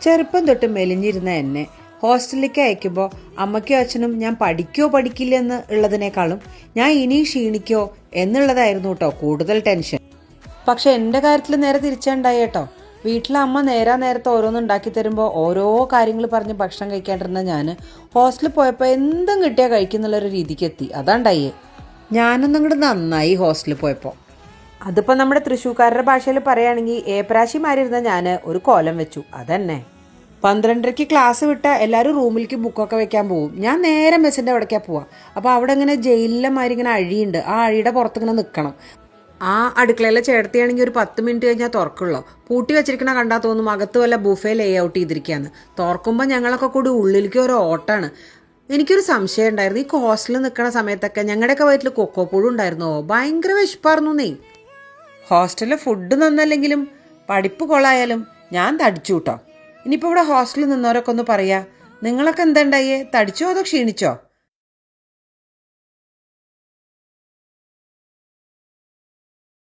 ചെറുപ്പം തൊട്ട് മെലിഞ്ഞിരുന്ന എന്നെ ഹോസ്റ്റലിലേക്ക് അയക്കുമ്പോൾ അമ്മയ്ക്കും അച്ഛനും ഞാൻ പഠിക്കോ പഠിക്കില്ലെന്ന് ഉള്ളതിനേക്കാളും ഞാൻ ഇനി ക്ഷീണിക്കോ എന്നുള്ളതായിരുന്നു കേട്ടോ കൂടുതൽ ടെൻഷൻ. പക്ഷെ എൻ്റെ കാര്യത്തിൽ നേരെ തിരിച്ചുണ്ടായി കേട്ടോ. വീട്ടിലെ അമ്മ നേരത്തെ ഓരോന്നും ഉണ്ടാക്കി തരുമ്പോൾ ഓരോ കാര്യങ്ങൾ പറഞ്ഞ് ഭക്ഷണം കഴിക്കാണ്ടിരുന്ന ഞാൻ ഹോസ്റ്റലിൽ പോയപ്പോൾ എന്തും കിട്ടിയാൽ കഴിക്കുന്നുള്ളൊരു രീതിക്ക് എത്തി. അതാണ്ടായേ. ഞാനൊന്നും ഇങ്ങോട്ട് നന്നായി ഹോസ്റ്റലിൽ പോയപ്പോൾ. അതിപ്പോൾ നമ്മുടെ തൃശ്ശൂർക്കാരുടെ ഭാഷയിൽ പറയുകയാണെങ്കിൽ ഏപ്രാശിമാരിരുന്ന ഞാൻ ഒരു കോലം വെച്ചു. അതന്നെ 12:30 ക്ലാസ് വിട്ട എല്ലാവരും റൂമിലേക്ക് ബുക്കൊക്കെ വെക്കാൻ പോകും. ഞാൻ നേരെ മെസ്സിൻ്റെ അവിടേക്കാണ് പോവാം. അപ്പോൾ അവിടെ ഇങ്ങനെ ജയിലിലെ മാതിരി ഇങ്ങനെ അഴിയുണ്ട്. ആ അഴിയുടെ പുറത്തിങ്ങനെ നിൽക്കണം. ആ അടുക്കളയിലെ ചേട്ടത്തിയാണെങ്കിൽ ഒരു 10 മിനിറ്റ് കഴിഞ്ഞാൽ തുറക്കുള്ളൂ. പൂട്ടി വെച്ചിരിക്കണ കണ്ടാൽ തോന്നും അകത്ത് വല്ല ബുഫേ ലേ ഔട്ട് ചെയ്തിരിക്കുകയാണ്. തുറക്കുമ്പോൾ ഞങ്ങളൊക്കെ കൂടി ഉള്ളിലേക്ക് ഒരു ഓട്ടാണ്. എനിക്കൊരു സംശയം ഉണ്ടായിരുന്നു, ഈ ഹോസ്റ്റലിൽ നിൽക്കുന്ന സമയത്തൊക്കെ ഞങ്ങളുടെയൊക്കെ വയറ്റിൽ കൊക്കോപ്പുഴും ഉണ്ടായിരുന്നോ? ഭയങ്കര വിശപ്പായിരുന്നു നീ. ഹോസ്റ്റലിൽ ഫുഡ് നന്നല്ലെങ്കിലും പഠിപ്പ് കൊള്ളായാലും ഞാൻ തടിച്ചു കേട്ടോ. ഇനിയിപ്പോൾ ഇവിടെ ഹോസ്റ്റലിൽ നിന്നവരൊക്കെ ഒന്ന് പറയാ, നിങ്ങളൊക്കെ എന്താ ഉണ്ടായേ? തടിച്ചോ അതോ ക്ഷീണിച്ചോ?